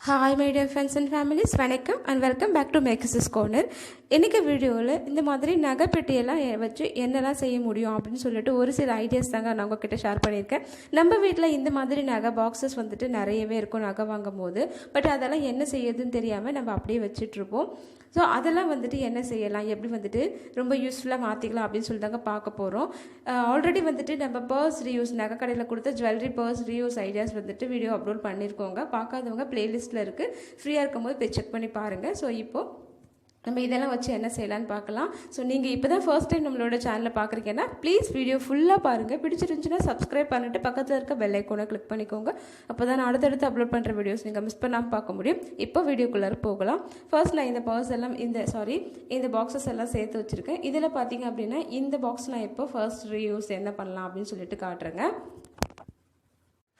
Hi my dear friends and families, வணக்கம் and welcome back to Meki's Corner. இன்றைக்கி வீடியோவில் இந்த மாதிரி நகைப்பெட்டியெல்லாம் வச்சு என்னெல்லாம் செய்ய முடியும் அப்படின்னு சொல்லிட்டு ஒரு சில ஐடியாஸ் தாங்க நான் உங்ககிட்ட ஷேர் பண்ணியிருக்கேன். நம்ம வீட்டில் இந்த மாதிரி நகை பாக்ஸஸ் வந்துட்டு நிறையவே இருக்கும் நகை வாங்கும் போது. பட் அதெல்லாம் என்ன செய்யறதுன்னு தெரியாமல் நம்ம அப்படியே வச்சிட்ருப்போம். ஸோ அதெல்லாம் வந்துட்டு என்ன செய்யலாம், எப்படி வந்துட்டு ரொம்ப யூஸ்ஃபுல்லாக மாற்றிக்கலாம் அப்படின்னு சொல்லி தாங்க பார்க்க போகிறோம். ஆல்ரெடி வந்துட்டு நம்ம பர்ஸ் ரீயூஸ் நகை கடையில் கொடுத்த ஜுவல்லரி பர்ஸ் ரீயூஸ் ஐடியாஸ் வந்துட்டு வீடியோ அப்லோட் பண்ணியிருக்கோங்க. பார்க்காதவங்க பிளேலிஸ்ட்டில் இருக்குது, ஃப்ரீயாக இருக்கும்போது போய் செக் பண்ணி பாருங்கள். ஸோ இப்போது நம்ம இதெல்லாம் வச்சு என்ன செய்யலான்னு பார்க்கலாம். ஸோ நீங்கள் இப்போ தான் ஃபர்ஸ்ட் டைம் நம்மளோட சேனலை பார்க்குறீங்கன்னா ப்ளீஸ் வீடியோ ஃபுல்லாக பாருங்கள். பிடிச்சிருந்துச்சுன்னா சப்ஸ்கிரைப் பண்ணிட்டு பக்கத்தில் இருக்க பெல் ஐக்கானை கிளிக் பண்ணிக்கோங்க. அப்போ தான் நான் அடுத்தடுத்து அப்லோட் பண்ணுற வீடியோஸ் நீங்கள் மிஸ் பண்ணாமல் பார்க்க முடியும். இப்போ வீடியோக்குள்ளே போகலாம். ஃபர்ஸ்ட் நான் இந்த பர்ஸ் எல்லாம் இந்த பாக்ஸஸ் எல்லாம் சேர்த்து வச்சுருக்கேன். இதில் பார்த்தீங்க அப்படின்னா இந்த பாக்ஸ் நான் இப்போ ஃபர்ஸ்ட் ரீயூஸ் என்ன பண்ணலாம் அப்படின்னு சொல்லிட்டு காட்டுறேங்க.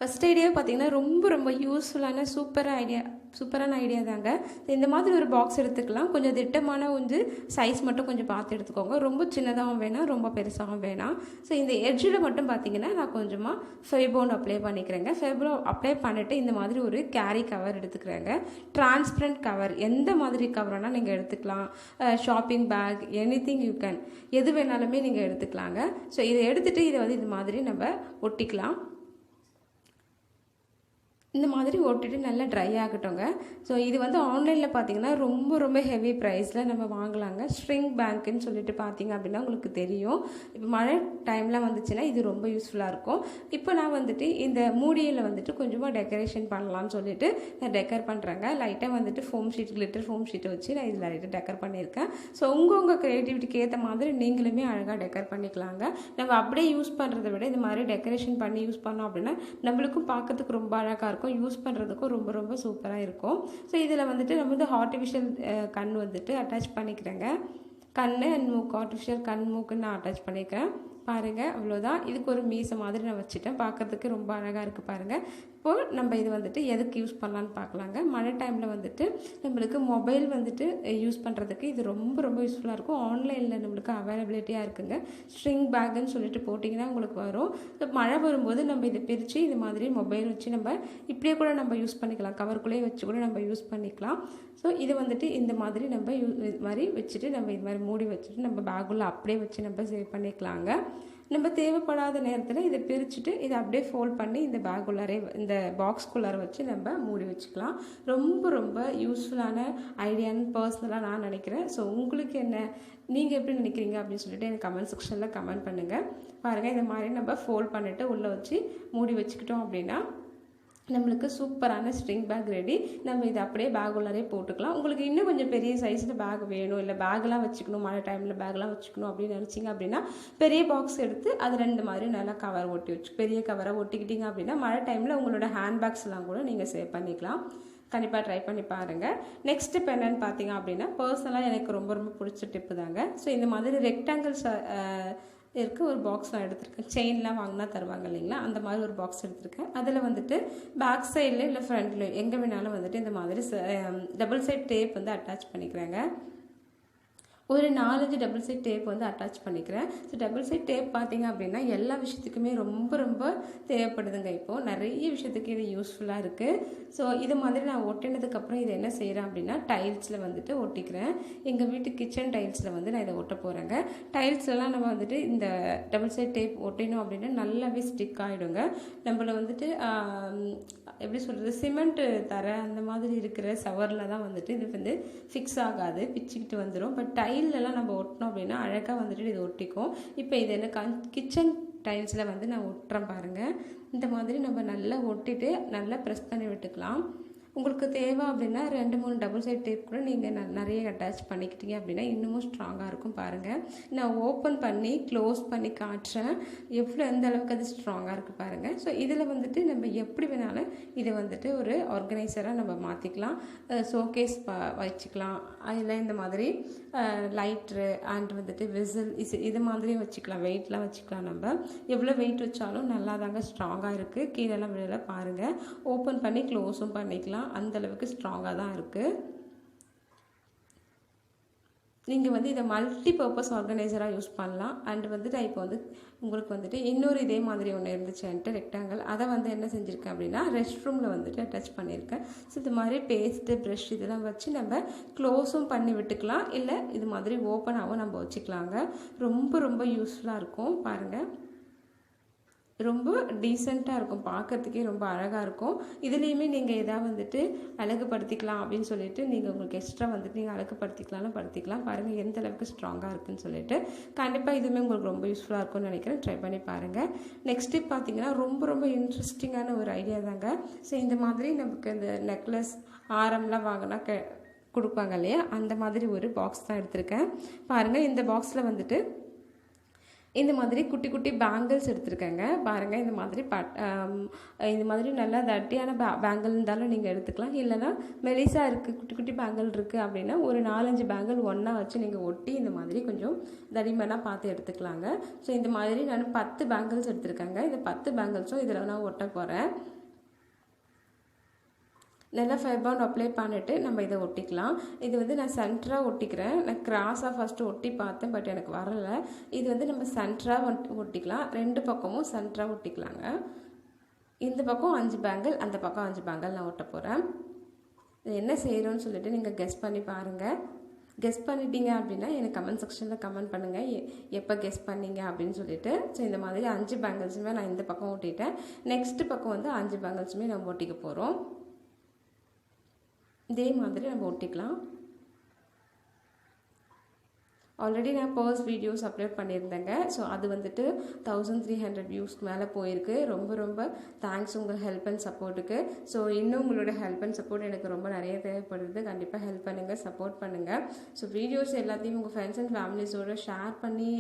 ஃபஸ்ட் ஐடியா பார்த்தீங்கன்னா ரொம்ப யூஸ்ஃபுல்லான சூப்பரான ஐடியா தாங்க. இந்த மாதிரி ஒரு பாக்ஸ் எடுத்துக்கலாம். கொஞ்சம் திட்டமான சைஸ் மட்டும் கொஞ்சம் பார்த்து எடுத்துக்கோங்க. ரொம்ப சின்னதாகவும் வேணாம், ரொம்ப பெருசாகவும் வேணாம். ஸோ இந்த எட்ஜில் மட்டும் பார்த்தீங்கன்னா நான் கொஞ்சமாக ஃபெவிபாண்ட் அப்ளை பண்ணிக்கிறேங்க. ஃபெவிபாண்ட் அப்ளை பண்ணிவிட்டு இந்த மாதிரி ஒரு கேரி கவர் எடுத்துக்கிறேங்க. டிரான்ஸ்பரண்ட் கவர், எந்த மாதிரி கவர் வேணால் நீங்கள் எடுத்துக்கலாம். Shopping back, anything you can, எது வேணாலுமே நீங்கள் எடுத்துக்கலாங்க. ஸோ இதை எடுத்துகிட்டு இதை இது மாதிரி நம்ம ஒட்டிக்கலாம். இந்த மாதிரி ஒட்டிட்டு நல்லா ட்ரை ஆகட்டுங்க. ஸோ இது ஆன்லைனில் பார்த்தீங்கன்னா ரொம்ப ஹெவி ப்ரைஸில் நம்ம வாங்கலாங்க. ஸ்ட்ரிங் பேங்க்குன்னு சொல்லிட்டு பார்த்தீங்க அப்படின்னா உங்களுக்கு தெரியும். இப்போ மழை டைமில் வந்துச்சுன்னா இது ரொம்ப யூஸ்ஃபுல்லாக இருக்கும். இப்போ நான் இந்த மூடியில் கொஞ்சமாக டெக்கரேஷன் பண்ணலாம்னு சொல்லிட்டு நான் டெக்கர் பண்ணுறேங்க. லைட்டாக ஃபோம் ஷீட், கிளிட்டர் ஃபோம் ஷீட்டை வச்சு நான் இதில் லைட்டாக டெக்கர் பண்ணியிருக்கேன். ஸோ உங்கள் க்ரியேட்டிவிட்டிக்கு ஏற்ற மாதிரி நீங்களுமே அழகாக டெக்கர் பண்ணிக்கலாங்க. நம்ம அப்படியே யூஸ் பண்ணுறதை விட இந்த மாதிரி டெக்கரேஷன் பண்ணி யூஸ் பண்ணோம் அப்படின்னா நம்மளுக்கும் பார்க்கறதுக்கு ரொம்ப அழகாக இருக்கும், யூஸ் பண்ணுறதுக்கும் ரொம்ப சூப்பராக இருக்கும். ஸோ இதில் நம்ம ஆர்டிஃபிஷியல் கண் அட்டாச் பண்ணிக்கிறேங்க. கண் அண்ட் மூக்கு, ஆர்டிஃபிஷியல் கண் மூக்குன்னு நான் அட்டாச் பண்ணிக்கிறேன். பாருங்கள், அவ்வளோதான். இதுக்கு ஒரு மீசை மாதிரி நான் வச்சுட்டேன். பார்க்குறதுக்கு ரொம்ப அழகாக இருக்குது பாருங்கள். இப்போது நம்ம இது எதுக்கு யூஸ் பண்ணலான்னு பார்க்கலாங்க. மழை டைமில் நம்மளுக்கு மொபைல் யூஸ் பண்ணுறதுக்கு இது ரொம்ப யூஸ்ஃபுல்லாக இருக்கும். ஆன்லைனில் நம்மளுக்கு அவைலபிலிட்டியாக இருக்குங்க. ஸ்ட்ரிங் பேக்குன்னு சொல்லிட்டு போட்டிங்கன்னா உங்களுக்கு வரும். மழை வரும்போது நம்ம இதை பிரித்து இது மாதிரி மொபைல் வச்சு நம்ம இப்படியே கூட நம்ம யூஸ் பண்ணிக்கலாம். கவருக்குள்ளேயே வச்சு கூட நம்ம யூஸ் பண்ணிக்கலாம். ஸோ இது இந்த மாதிரி நம்ம இது மாதிரி வச்சுட்டு நம்ம இது மாதிரி மூடி வச்சுட்டு நம்ம பேக்குள்ளே அப்படியே வச்சு நம்ம சேவ் பண்ணிக்கலாங்க. நம்ம தேவைப்படாத நேரத்தில் இதை பிரிச்சுட்டு இதை அப்படியே ஃபோல்ட் பண்ணி இந்த பேக்குள்ளாரே இந்த பாக்ஸ்குள்ளார வச்சு நம்ம மூடி வச்சுக்கலாம். ரொம்ப யூஸ்ஃபுல்லான ஐடியான்னு பர்சனலாக நான் நினைக்கிறேன். ஸோ உங்களுக்கு என்ன, நீங்கள் எப்படி நினைக்கிறீங்க அப்படின்னு சொல்லிட்டு எனக்கு கமெண்ட் செக்ஷனில் கமெண்ட் பண்ணுங்கள். பாருங்கள், இந்த மாதிரி நம்ம ஃபோல்ட் பண்ணிவிட்டு உள்ளே வச்சு மூடி வச்சுக்கிட்டோம் அப்படின்னா நம்மளுக்கு சூப்பரான ஸ்ட்ரிங் பேக் ரெடி. நம்ம இதை அப்படியே பேக் உள்ளாரே போட்டுக்கலாம். உங்களுக்கு இன்னும் கொஞ்சம் பெரிய சைஸில் பேக் வேணும், இல்லை பேக்கெலாம் வச்சுக்கணும், மழை டைமில் பேக்லாம் வச்சுக்கணும் அப்படின்னு நினச்சிங்க அப்படின்னா பெரிய பாக்ஸ் எடுத்து அது ரெண்டு மாதிரி நல்லா கவர் ஒட்டி பெரிய கவரை ஒட்டிக்கிட்டிங்க அப்படின்னா மழை டைமில் உங்களோட ஹேண்ட் பேக்ஸ்லாம் கூட நீங்கள் சேவ் பண்ணிக்கலாம். கண்டிப்பாக ட்ரை பண்ணி பாருங்கள். நெக்ஸ்ட் இப்போ என்னென்னு பார்த்தீங்க அப்படின்னா பர்சனலாக எனக்கு ரொம்ப பிடிச்ச டிப்பு தாங்க. ஸோ இந்த மாதிரி ரெக்டாங்கிள்ஸ் ஒரு பாக்ஸ் நான் எடுத்திருக்கேன். செயின்லாம் வாங்கினா தருவாங்க இல்லைங்களா, அந்த மாதிரி ஒரு பாக்ஸ் எடுத்திருக்கேன். அதில் பேக் சைடில் இல்லை ஃப்ரண்ட்டில் எங்கே வேணாலும் இந்த மாதிரி டபுள் சைட் டேப் அட்டாச் பண்ணிக்கிறேங்க. ஒரு 4-5 டபுள் சைட் டேப் அட்டாச் பண்ணிக்கிறேன். ஸோ டபுள் சைட் டேப் பார்த்தீங்க அப்படின்னா எல்லா விஷயத்துக்குமே ரொம்ப தேவைப்படுதுங்க. இப்போது நிறைய விஷயத்துக்கு இது யூஸ்ஃபுல்லாக இருக்குது. ஸோ இது மாதிரி நான் ஒட்டினதுக்கப்புறம் இதை என்ன செய்கிறேன் அப்படின்னா டைல்ஸில் ஒட்டிக்கிறேன். எங்கள் வீட்டு கிச்சன் டைல்ஸில் நான் இதை ஒட்ட போகிறேங்க. டைல்ஸ்லாம் நம்ம இந்த டபுள் சைட் டேப் ஒட்டினோம் அப்படின்னா நல்லாவே ஸ்டிக் ஆகிடுங்க. நம்மளை எப்படி சொல்கிறது, சிமெண்ட்டு தர அந்த மாதிரி இருக்கிற சவரில் தான் இது ஃபிக்ஸ் ஆகாது, பிச்சுக்கிட்டு வந்துடும். பட் டைல்லலாம் நம்ம ஒட்டினோம் அப்படின்னா அழகாக இது ஒட்டிக்கும். இப்போ இது என்ன கிச்சன் டைல்ஸில் நான் ஒட்டுறேன் பாருங்கள். இந்த மாதிரி நம்ம நல்லா ஒட்டிட்டு நல்லா ப்ரெஸ் பண்ணி விட்டுக்கலாம். உங்களுக்கு தேவை அப்படின்னா 2-3 டபுள் சைட் டேப் கூட நீங்கள் நிறைய அட்டாச் பண்ணிக்கிட்டீங்க அப்படின்னா இன்னமும் ஸ்ட்ராங்காக இருக்கும். பாருங்கள், நான் ஓப்பன் பண்ணி க்ளோஸ் பண்ணி காட்டுறேன் எந்த அளவுக்கு அது ஸ்ட்ராங்காக இருக்குது பாருங்கள். ஸோ இதில் நம்ம எப்படி வேணாலும் இதை ஒரு ஆர்கனைசராக நம்ம மாற்றிக்கலாம். ஷோகேஸ் வச்சுக்கலாம். அதில் இந்த மாதிரி லைட்ரு அண்ட் விசில் இது மாதிரியும் வச்சுக்கலாம். வெயிட்லாம் வச்சுக்கலாம். நம்ம எவ்வளோ வெயிட் வச்சாலும் நல்லா தாங்க ஸ்ட்ராங்காக இருக்குது. கீழெல்லாம் விழல பாருங்கள். ஓப்பன் பண்ணி க்ளோஸும் பண்ணிக்கலாம். அந்த அளவுக்கு ஸ்ட்ராங்காக தான் இருக்குது. நீங்கள் வந்து இதை மல்டி பர்பஸ் ஆர்கனைசராக யூஸ் பண்ணலாம். அண்ட் வந்துட்டு இப்போ வந்து உங்களுக்கு வந்துட்டு இன்னொரு இதே மாதிரி ஒன்று இருந்துச்சு என்கிட்ட ரெக்டாங்கிள். அதை வந்து என்ன செஞ்சுருக்கேன் அப்படின்னா ரெஸ்ட் ரூமில் வந்துட்டு அட்டாச் பண்ணியிருக்கேன். ஸோ இது மாதிரி பேஸ்ட்டு ப்ரஷ் இதெல்லாம் வச்சு நம்ம க்ளோஸும் பண்ணி விட்டுக்கலாம், இல்லை இது மாதிரி ஓப்பனாகவும் நம்ம வச்சுக்கலாங்க. ரொம்ப ரொம்ப யூஸ்ஃபுல்லாக இருக்கும் பாருங்கள். ரொம்ப டீசெண்டாக இருக்கும், பார்க்கறதுக்கே ரொம்ப அழகாக இருக்கும். இதுலேயுமே நீங்கள் எதாவது வந்துட்டு அழகுபடுத்திக்கலாம் அப்படின்னு சொல்லிட்டு நீங்கள் உங்களுக்கு எக்ஸ்ட்ரா வந்துட்டு நீங்கள் அழகுபடுத்திக்கலாம்னு படுத்திக்கலாம். பாருங்கள் எந்த அளவுக்கு ஸ்ட்ராங்காக இருக்குதுன்னு சொல்லிட்டு. கண்டிப்பாக இதுவுமே உங்களுக்கு ரொம்ப யூஸ்ஃபுல்லாக இருக்கும்னு நினைக்கிறேன். ட்ரை பண்ணி பாருங்கள். நெக்ஸ்ட் டிப் பார்த்தீங்கன்னா ரொம்ப ரொம்ப இன்ட்ரெஸ்டிங்கான ஒரு ஐடியா தாங்க. ஸோ இந்த மாதிரி நமக்கு இந்த நெக்லஸ் ஆரம்லாம் வாங்கினா கொடுப்பாங்க இல்லையா, அந்த மாதிரி ஒரு பாக்ஸ் தான் எடுத்திருக்கேன். பாருங்கள் இந்த பாக்ஸில் வந்துட்டு இந்த மாதிரி குட்டி குட்டி பேங்கிள்ஸ் எடுத்துருக்கேங்க. பாருங்கள் இந்த மாதிரி நல்லா தட்டியான பேங்கிள் இருந்தாலும் நீங்கள் எடுத்துக்கலாம். இல்லைனா மெலிசா இருக்குது குட்டி குட்டி பேங்கிள் இருக்குது அப்படின்னா ஒரு 4-5 பேங்கிள் ஒன்றா வச்சு நீங்கள் ஒட்டி இந்த மாதிரி கொஞ்சம் தடிமனாக பார்த்து எடுத்துக்கலாங்க. ஸோ இந்த மாதிரி நான் 10 பேங்கிள்ஸ் எடுத்துருக்கேங்க. இந்த 10 பேங்கிள்ஸும் இதில் நான் ஒட்ட போகிறேன். நல்லா ஃபைபர் அப்ளை பண்ணிவிட்டு நம்ம இதை ஒட்டிக்கலாம். இது வந்து நான் சென்டராக ஒட்டிக்கிறேன். நான் கிராஸாக ஃபஸ்ட்டு ஒட்டி பார்த்தேன், பட் எனக்கு வரலை. இது வந்து நம்ம சென்டராக ஒட்டிக்கலாம். 2 பக்கமும் சென்டராக ஒட்டிக்கலாங்க. இந்த பக்கம் 5 பேங்கிள், அந்த பக்கம் 5 பேங்கிள் நான் ஒட்ட போகிறேன். இது என்ன செய்கிறோன்னு சொல்லிட்டு நீங்கள் கெஸ் பண்ணி பாருங்கள். கெஸ் பண்ணிட்டீங்க அப்படின்னா எனக்கு கமெண்ட் செக்ஷனில் கமெண்ட் பண்ணுங்கள் எப்போ கெஸ் பண்ணீங்க அப்படின்னு சொல்லிட்டு. ஸோ இந்த மாதிரி 5 பேங்கிள்ஸுமே நான் இந்த பக்கம் ஒட்டிட்டேன். நெக்ஸ்ட் பக்கம் வந்து 5 பேங்கிள்ஸுமே நம்ம ஒட்டிக்க போகிறோம். இதே மாதிரி நம்ம ஒட்டிக்கலாம். ஆல்ரெடி நான் பர்ஸ் வீடியோஸ் அப்லோட் பண்ணியிருந்தேங்க. ஸோ அது வந்துட்டு 1300 வியூஸ்க்கு மேலே போயிருக்கு. ரொம்ப ரொம்ப தேங்க்ஸ் உங்கள் ஹெல்ப் அண்ட் சப்போர்ட்டுக்கு. ஸோ இன்னும் உங்களோட ஹெல்ப் அண்ட் சப்போர்ட் எனக்கு ரொம்ப நிறைய தேவைப்படுது. கண்டிப்பாக ஹெல்ப் பண்ணுங்கள், சப்போர்ட் பண்ணுங்கள். ஸோ வீடியோஸ் எல்லாத்தையும் உங்கள் ஃப்ரெண்ட்ஸ் அண்ட் ஃபேமிலிஸோடு ஷேர் பண்ணி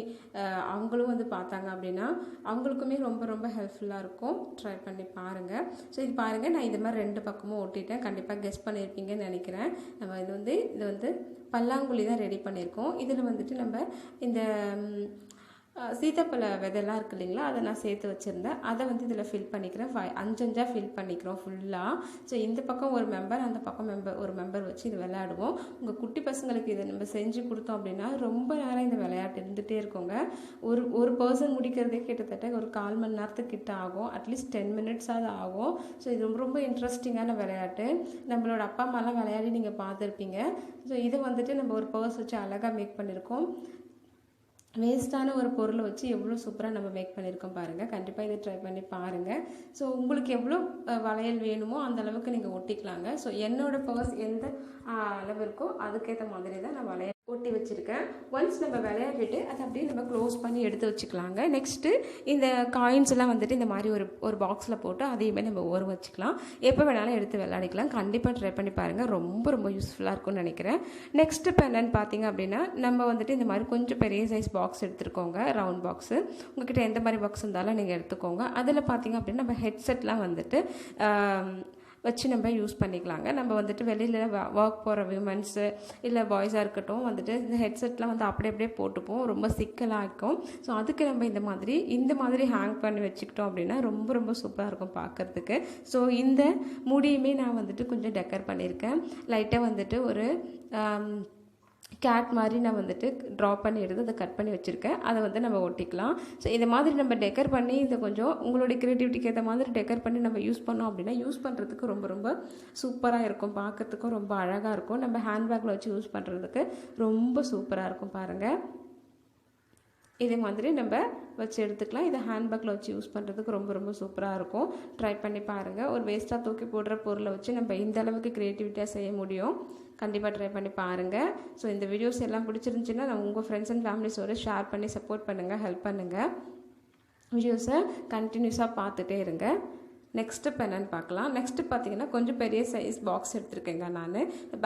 அவங்களும் வந்து பார்த்தாங்க அப்படின்னா அவங்களுக்குமே ரொம்ப ரொம்ப ஹெல்ப்ஃபுல்லாக இருக்கும். ட்ரை பண்ணி பாருங்கள். ஸோ இது பாருங்கள், நான் இது மாதிரி 2 பக்கமும் ஒட்டிட்டேன். கண்டிப்பாக கெஸ் பண்ணியிருப்பீங்கன்னு நினைக்கிறேன். நம்ம இது வந்து பல்லாங்குழி தான் ரெடி பண்ணியிருக்கோம். இதில் வந்துட்டு நம்ம இந்த சீத்தாப்பழ விதைலாம் இருக்குது இல்லைங்களா, அதை நான் சேர்த்து வச்சுருந்தேன். அதை வந்து இதில் ஃபில் பண்ணிக்கிறேன். 5 ஃபில் பண்ணிக்கிறோம் ஃபுல்லாக. ஸோ இந்த பக்கம் ஒரு மெம்பர், அந்த பக்கம் ஒரு மெம்பர் வச்சு இது விளையாடுவோம். உங்கள் குட்டி பசங்களுக்கு இதை நம்ம செஞ்சு கொடுத்தோம் அப்படின்னா ரொம்ப நேரம் இந்த விளையாட்டு இருந்துகிட்டே இருக்கோங்க. ஒரு பர்சன் முடிக்கிறதே கிட்டத்தட்ட ஒரு 1/4 மணி நேரத்துக்கிட்ட ஆகும். அட்லீஸ்ட் 10 மினிட்ஸாவது ஆகும். ஸோ இது ரொம்ப ரொம்ப இன்ட்ரெஸ்டிங்கான விளையாட்டு. நம்மளோட அப்பா அம்மாலாம் விளையாடி நீங்கள் பார்த்துருப்பீங்க. ஸோ இதை வந்துட்டு நம்ம ஒரு பர்ஸ் வச்சு அழகாக மேக் பண்ணியிருக்கோம். வேஸ்ட்டான ஒரு பொருளை வச்சு எவ்வளோ சூப்பராக நம்ம மேக் பண்ணியிருக்கோம் பாருங்கள். கண்டிப்பாக இதை ட்ரை பண்ணி பாருங்கள். ஸோ உங்களுக்கு எவ்வளோ வளையல் வேணுமோ அந்த அளவுக்கு நீங்கள் ஒட்டிக்கலாங்க. ஸோ என்னோடய பர்ஸ் எந்த அளவு இருக்கோ அதுக்கேற்ற மாதிரி தான் நான் வளையல் ஒட்டி வச்சுருக்கேன். ஒன்ஸ் நம்ம விளையாடிட்டு அதை அப்படியே நம்ம க்ளோஸ் பண்ணி எடுத்து வச்சுக்கலாங்க. நெக்ஸ்ட்டு இந்த காயின்ஸ் எல்லாம் வந்துட்டு இந்த மாதிரி ஒரு பாக்ஸில் போட்டு அதையுமே நம்ம ஊற வச்சுக்கலாம். எப்போ வேணாலும் எடுத்து விளையாடிக்கலாம். கண்டிப்பாக ட்ரை பண்ணி பாருங்கள். ரொம்ப ரொம்ப யூஸ்ஃபுல்லாக இருக்கும்னு நினைக்கிறேன். நெக்ஸ்ட்டு இப்போ என்னென்னு பார்த்தீங்க அப்படின்னா நம்ம வந்துட்டு இந்த மாதிரி கொஞ்சம் பெரிய சைஸ் பாக்ஸ் எடுத்துருக்கோங்க. ரவுண்ட் பாக்ஸு உங்கள்கிட்ட எந்த மாதிரி பாக்ஸ் இருந்தாலும் நீங்கள் எடுத்துக்கோங்க. அதில் பார்த்தீங்க அப்படின்னா நம்ம ஹெட்செட்லாம் வந்துட்டு வச்சு நம்ம யூஸ் பண்ணிக்கலாங்க. நம்ம வந்துட்டு வெளியில் ஒர்க் போகிற விமன்ஸு இல்லை பாய்ஸாக இருக்கட்டும் வந்துட்டு இந்த ஹெட்செட்லாம் வந்து அப்படியே போட்டுப்போம், ரொம்ப சிக்கலாக இருக்கும். ஸோ அதுக்கு நம்ம இந்த மாதிரி ஹேங் பண்ணி வச்சுக்கிட்டோம் அப்படின்னா ரொம்ப ரொம்ப சூப்பராக இருக்கும் பார்க்குறதுக்கு. ஸோ இந்த முடியுமே நான் வந்துட்டு கொஞ்சம் டெக்கர் பண்ணியிருக்கேன். லைட்டாக வந்துட்டு ஒரு கேட் மாதிரி நான் வந்துட்டு ட்ரா பண்ணி எடுத்து அதை கட் பண்ணி வச்சுருக்கேன். அதை வந்து நம்ம ஒட்டிக்கலாம். ஸோ இந்த மாதிரி நம்ம டெக்கர் பண்ணி இதை கொஞ்சம் உங்களுடைய க்ரியேட்டிவிட்டிக்கு ஏற்ற மாதிரி டெக்கர் பண்ணி நம்ம யூஸ் பண்ணோம் அப்படின்னா யூஸ் பண்ணுறதுக்கு ரொம்ப ரொம்ப சூப்பராக இருக்கும். பார்க்கறதுக்கும் ரொம்ப அழகாக இருக்கும். நம்ம ஹேண்ட்பேக்கில் வச்சு யூஸ் பண்ணுறதுக்கு ரொம்ப சூப்பராக இருக்கும் பாருங்கள். இதே மாதிரி நம்ம வச்சு எடுத்துக்கலாம். இதை ஹேண்ட்பேக்கில் வச்சு யூஸ் பண்ணுறதுக்கு ரொம்ப ரொம்ப சூப்பராக இருக்கும். ட்ரை பண்ணி பாருங்கள். ஒரு வேஸ்ட்டாக தூக்கி போடுற பொருளை வச்சு நம்ம இந்த அளவுக்கு க்ரியேட்டிவிட்டியாக செய்ய முடியும். கண்டிப்பாக ட்ரை பண்ணி பாருங்கள். ஸோ இந்த வீடியோஸ் எல்லாம் பிடிச்சிருந்துச்சின்னா நான் உங்கள் ஃப்ரெண்ட்ஸ் அண்ட் ஃபேமிலிஸோடு ஷேர் பண்ணி சப்போர்ட் பண்ணுங்கள், ஹெல்ப் பண்ணுங்கள். வீடியோஸை கண்டினியூஸாக பார்த்துட்டே இருங்க. நெக்ஸ்ட்டு இப்போ என்னென்னு பார்க்கலாம். நெக்ஸ்ட்டு பார்த்தீங்கன்னா கொஞ்சம் பெரிய சைஸ் பாக்ஸ் எடுத்துருக்கேங்க. நான்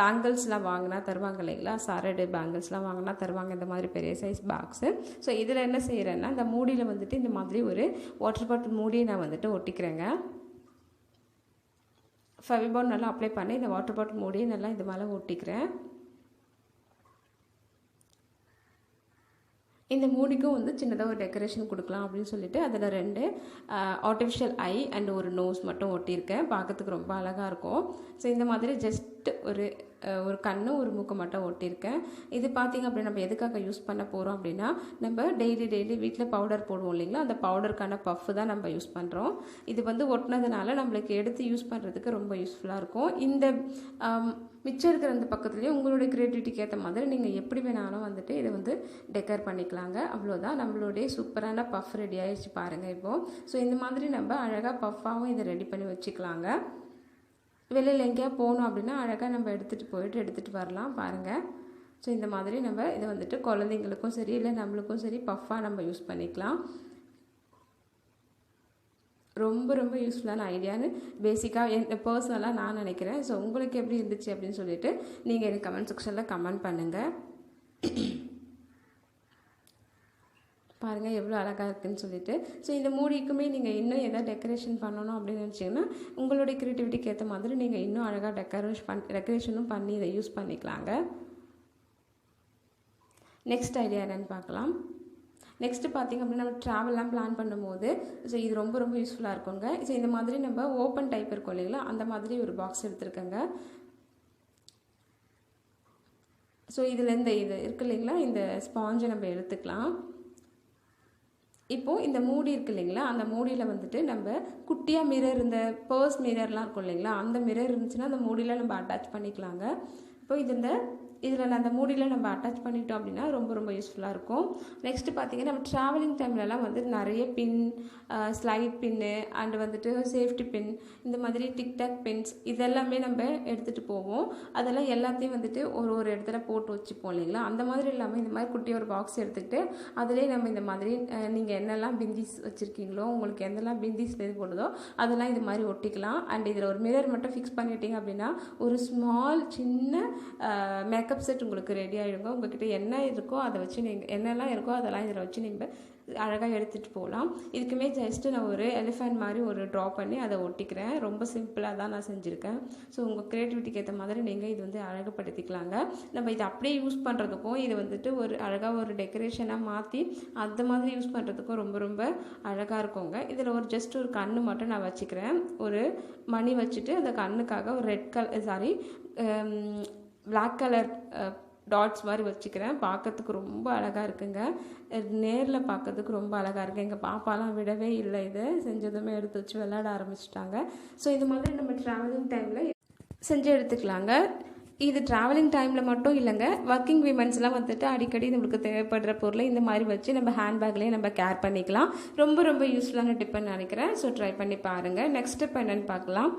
பேங்கிள்ஸ்லாம் வாங்கினா தருவாங்க இல்லைங்களா, சரடு பேங்கிள்ஸ்லாம் வாங்கினா தருவாங்க இந்த மாதிரி பெரிய சைஸ் பாக்ஸு. ஸோ இதில் என்ன செய்கிறேன்னா இந்த மூடியில் வந்துட்டு இந்த மாதிரி ஒரு வாட்டர் பாட்டில் மூடியை நான் வந்துட்டு ஒட்டிக்கிறேங்க. ஃபெவிபாண்ட் நல்லா அப்ளை பண்ணி இந்த வாட்டர் பாட்டில் மூடியை நல்லா இது மேலே ஒட்டிக்கிறேன். இந்த மூடிக்கும் வந்து சின்னதாக ஒரு டெக்கரேஷன் கொடுக்கலாம் அப்படின்னு சொல்லிட்டு அதில் 2 ஆர்டிஃபிஷியல் ஐ அண்ட் ஒரு நோஸ் மட்டும் ஒட்டியிருக்கேன். பார்க்கறதுக்கு ரொம்ப அழகாக இருக்கும். ஸோ இந்த மாதிரி ஜஸ்ட் ஜஸ்ட் ஒரு கண்ணு ஒரு மூக்கு மட்டும் ஒட்டியிருக்கேன். இது பார்த்திங்க அப்படின்னா நம்ம எதுக்காக யூஸ் பண்ண போகிறோம் அப்படின்னா, நம்ம டெய்லி வீட்டில் பவுடர் போடுவோம் இல்லைங்களா, அந்த பவுடருக்கான பஃப் தான் நம்ம யூஸ் பண்ணுறோம். இது வந்து ஒட்டினதுனால நம்மளுக்கு எடுத்து யூஸ் பண்ணுறதுக்கு ரொம்ப யூஸ்ஃபுல்லாக இருக்கும். இந்த மிச்சம் இருக்கிற அந்த பக்கத்துலேயே உங்களுடைய க்ரியேட்டிவிட்டிக்கு ஏற்ற மாதிரி நீங்கள் எப்படி வேணாலும் வந்துட்டு இதை வந்து டெக்கர் பண்ணிக்கலாங்க. அவ்வளோதான், நம்மளுடைய சூப்பரான பஃப் ரெடி ஆகிடுச்சு பாருங்கள் இப்போது. ஸோ இந்த மாதிரி நம்ம அழகாக பஃப்பாகவும் இதை ரெடி பண்ணி வச்சுக்கலாங்க. வெளியில் எங்கேயா போகணும் அப்படின்னா அழகாக நம்ம எடுத்துகிட்டு வரலாம் பாருங்கள். ஸோ இந்த மாதிரி நம்ம இதை வந்துட்டு குழந்தைங்களுக்கும் சரி இல்லை நம்மளுக்கும் சரி பஃப்பாக நம்ம யூஸ் பண்ணிக்கலாம். ரொம்ப யூஸ்ஃபுல்லான ஐடியான்னு பேசிக்காக பர்சனலாக நான் நினைக்கிறேன். ஸோ உங்களுக்கு எப்படி இருந்துச்சு அப்படின்னு சொல்லிட்டு நீங்கள் எனக்கு கமெண்ட் செக்ஷனில் கமெண்ட் பண்ணுங்கள். பாருங்கள் எவ்வளோ அழகாக இருக்குதுன்னு சொல்லிட்டு. ஸோ இந்த மூடிக்குமே நீங்கள் இன்னும் எதாவது டெக்கரேஷன் பண்ணணும் அப்படின்னு நினச்சிங்கன்னா உங்களுடைய க்ரியேட்டிவிட்டிக்கு ஏற்ற மாதிரி நீங்கள் இன்னும் அழகாக டெக்கரேஷனும் பண்ணி இதை யூஸ் பண்ணிக்கலாங்க. நெக்ஸ்ட் ஐடியா என்னென்னு பார்க்கலாம். நெக்ஸ்ட்டு பார்த்திங்க அப்படின்னா நம்ம ட்ராவல்லாம் பிளான் பண்ணும்போது ஸோ இது ரொம்ப யூஸ்ஃபுல்லாக இருக்குங்க. ஸோ இந்த மாதிரி நம்ம ஓப்பன் டைப் இருக்கும் இல்லைங்களா, அந்த மாதிரி ஒரு பாக்ஸ் எடுத்துருக்கேங்க. ஸோ இதில் இது இருக்குது இல்லைங்களா, இந்த ஸ்பாஞ்சை நம்ம எடுத்துக்கலாம். இப்போது இந்த மூடி இருக்குது இல்லைங்களா, அந்த மூடியில் வந்துட்டு நம்ம குட்டியாக மிரர், இந்த பர்ஸ் மிரர்லாம் இருக்கும் இல்லைங்களா, அந்த மிரர் இருந்துச்சுன்னா அந்த மூடியில் நம்ம அட்டாச் பண்ணிக்கலாங்க. இப்போ இதில் அந்த மூடியில் நம்ம அட்டாச் பண்ணிட்டோம் அப்படின்னா ரொம்ப யூஸ்ஃபுல்லாக இருக்கும். நெக்ஸ்ட்டு பார்த்திங்கன்னா நம்ம ட்ராவலிங் டைம்லலாம் வந்து நிறைய பின், ஸ்லைட் பின்னு அண்டு வந்துட்டு சேஃப்டி பின், இந்த மாதிரி டிக்டாக் பின்ஸ் இதெல்லாமே நம்ம எடுத்துகிட்டு போவோம். அதெல்லாம் எல்லாத்தையும் வந்துட்டு ஒரு இடத்துல போட்டு வச்சுப்போம் இல்லைங்களா, அந்த மாதிரி இல்லாமல் இந்த மாதிரி குட்டி ஒரு பாக்ஸ் எடுத்துக்கிட்டு அதிலே நம்ம இந்த மாதிரி நீங்கள் என்னெல்லாம் பிந்திஸ் வச்சுருக்கீங்களோ, உங்களுக்கு எந்தெல்லாம் பிந்திஸ் இது போடுதோ அதெல்லாம் இது மாதிரி ஒட்டிக்கலாம். அண்ட் இதில் ஒரு மிரர் மட்டும் ஃபிக்ஸ் பண்ணிட்டீங்க அப்படின்னா ஒரு ஸ்மால் சின்ன மேக்கப் செட் உங்களுக்கு ரெடி ஆகிடுங்க. உங்கள்கிட்ட என்ன இருக்கோ அதை வச்சு நீங்கள் என்னெல்லாம் இருக்கோ அதெல்லாம் இதில் வச்சு நீங்கள் அழகாக எடுத்துகிட்டு போகலாம். இதுக்குமே ஜஸ்ட்டு நான் ஒரு எலிஃபண்ட் மாதிரி ஒரு ட்ரா பண்ணி அதை ஒட்டிக்கிறேன். ரொம்ப சிம்பிளாக தான் நான் செஞ்சுருக்கேன். ஸோ உங்கள் க்ரியேட்டிவிட்டிக்கு ஏற்ற மாதிரி நீங்கள் இது வந்து அழகுப்படுத்திக்கலாங்க. நம்ம இதை அப்படியே யூஸ் பண்ணுறதுக்கும் இது வந்துட்டு ஒரு அழகாக ஒரு டெக்கரேஷனாக மாற்றி அந்த மாதிரி யூஸ் பண்ணுறதுக்கும் ரொம்ப அழகாக இருக்குங்க. இதில் ஜஸ்ட் ஒரு கண்ணு மட்டும் நான் வச்சுக்கிறேன். ஒரு மணி வச்சுட்டு அந்த கண்ணுக்காக ஒரு பிளாக் கலர் டாட்ஸ் மாதிரி வச்சுக்கிறேன். பார்க்கறதுக்கு ரொம்ப அழகாக இருக்குங்க. நேரில் பார்க்கறதுக்கு ரொம்ப அழகாக இருக்குது. எங்கள் பாப்பாலாம் விடவே இல்லை, இதை செஞ்சதுமே எடுத்து வச்சு விளையாட ஆரம்பிச்சிட்டாங்க. ஸோ இது மாதிரி நம்ம ட்ராவலிங் டைமில் செஞ்சு எடுத்துக்கலாங்க. இது ட்ராவலிங் டைமில் மட்டும் இல்லைங்க, ஒர்க்கிங் விமன்ஸ்லாம் வந்துட்டு அடிக்கடி நம்மளுக்கு தேவைப்படுற பொருளை இந்த மாதிரி வச்சு நம்ம ஹேண்ட்பேக்லேயே நம்ம கேர் பண்ணிக்கலாம். ரொம்ப யூஸ்ஃபுல்லான டிப்புன்னு நினைக்கிறேன். ஸோ ட்ரை பண்ணி பாருங்கள். நெக்ஸ்ட் ஸ்டெப் என்னென்னு பார்க்கலாம்.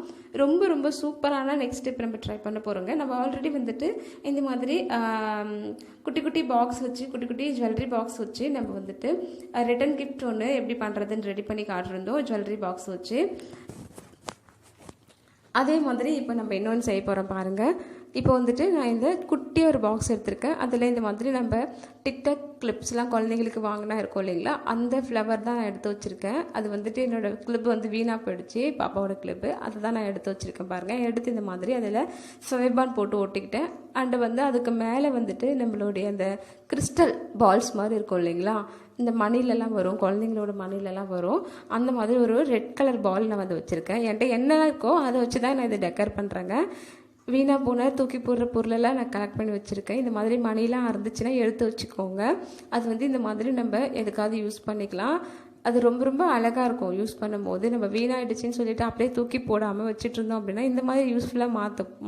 ரொம்ப சூப்பரான நெக்ஸ்ட் ஸ்டெப் நம்ம ட்ரை பண்ண போகிறோங்க. நம்ம ஆல்ரெடி வந்துட்டு இந்த மாதிரி குட்டி பாக்ஸ் வச்சு குட்டி ஜுவல்லரி பாக்ஸ் வச்சு நம்ம வந்துட்டு ரிட்டன் கிஃப்ட் ஒன்று எப்படி பண்ணுறதுன்னு ரெடி பண்ணி காட்டிருந்தோம். ஜுவல்லரி பாக்ஸ் வச்சு அதே மாதிரி இப்போ நம்ம இன்னொன்று செய்ய போகிறோம் பாருங்கள். இப்போ வந்துட்டு நான் இந்த குட்டி ஒரு பாக்ஸ் எடுத்திருக்கேன். அதில் இந்த மாதிரி நம்ம டிக்டாக் கிளிப்ஸ்லாம் குழந்தைங்களுக்கு வாங்கினா இருக்கும் இல்லைங்களா, அந்த ஃப்ளவர் தான் நான் எடுத்து வச்சுருக்கேன். அது வந்துட்டு என்னோடய கிளிப் வந்து வீணாக போயிடுச்சு, பாப்பாவோட கிளிப்பு. அதை தான் நான் எடுத்து வச்சுருக்கேன் பாருங்கள். எடுத்து இந்த மாதிரி அதில் ஃபெவிபாண்ட் போட்டு ஒட்டிக்கிட்டேன். அண்டு வந்து அதுக்கு மேலே வந்துட்டு நம்மளுடைய அந்த கிறிஸ்டல் பால்ஸ் மாதிரி இருக்கும் இல்லைங்களா, இந்த மணிலெல்லாம் வரும், குழந்தைங்களோட மணிலெல்லாம் வரும், அந்த மாதிரி ஒரு ரெட் கலர் பால் நான் வந்து வச்சுருக்கேன். என்கிட்ட என்ன இருக்கோ அதை வச்சு தான் நான் இதை டெக்கர் பண்ணுறேங்க. வீணாக போன தூக்கி போடுற பொருளெல்லாம் நான் கலெக்ட் பண்ணி வச்சுருக்கேன். இந்த மாதிரி மணிலாம் இருந்துச்சுன்னா எடுத்து வச்சுக்கோங்க. அது வந்து இந்த மாதிரி நம்ம எதுக்காவது யூஸ் பண்ணிக்கலாம். அது ரொம்ப அழகாக இருக்கும் யூஸ் பண்ணும்போது. நம்ம வீணாகிடுச்சின்னு சொல்லிட்டு அப்படியே தூக்கி போடாமல் வச்சுட்டு இருந்தோம் அப்படின்னா இந்த மாதிரி யூஸ்ஃபுல்லாக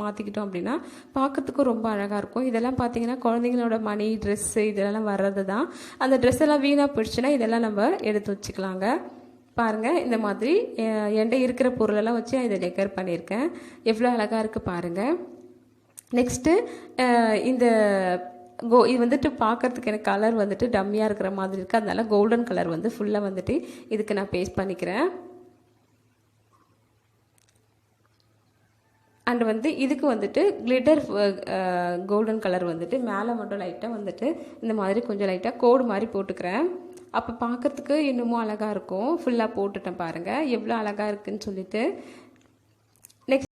மாற்றிக்கிட்டோம் அப்படின்னா பார்க்கறதுக்கும் ரொம்ப அழகாக இருக்கும். இதெல்லாம் பார்த்தீங்கன்னா குழந்தைங்களோட மணி, ட்ரெஸ்ஸு இதெல்லாம் வர்றது தான். அந்த ட்ரெஸ் எல்லாம் வீணாக போயிடுச்சுன்னா இதெல்லாம் நம்ம எடுத்து வச்சுக்கலாங்க. பாருங்கள், இந்த மாதிரி என்கிட்ட இருக்கிற பொருளெல்லாம் வச்சு இதை டெக்கர் பண்ணியிருக்கேன். எவ்வளோ அழகாக இருக்குது பாருங்கள். நெக்ஸ்ட்டு இது வந்துட்டு பார்க்குறதுக்கு எனக்கு கலர் வந்துட்டு டம்மியாக இருக்கிற மாதிரி இருக்குது. அதனால கோல்டன் கலர் வந்து ஃபுல்லாக வந்துட்டு இதுக்கு நான் பேஸ்ட் பண்ணிக்கிறேன். அண்ட் வந்து இதுக்கு வந்துட்டு கிளிட்டர் கோல்டன் கலர் வந்துட்டு மேலே மட்டும் லைட்டாக வந்துட்டு இந்த மாதிரி கொஞ்சம் லைட்டாக கோடு மாதிரி போட்டுக்கிறேன். அப்போ பார்க்குறதுக்கு இன்னமும் அழகாக இருக்கும். ஃபுல்லாக போட்டுட்டேன் பாருங்கள் எவ்வளோ அழகாக இருக்குதுன்னு சொல்லிட்டு.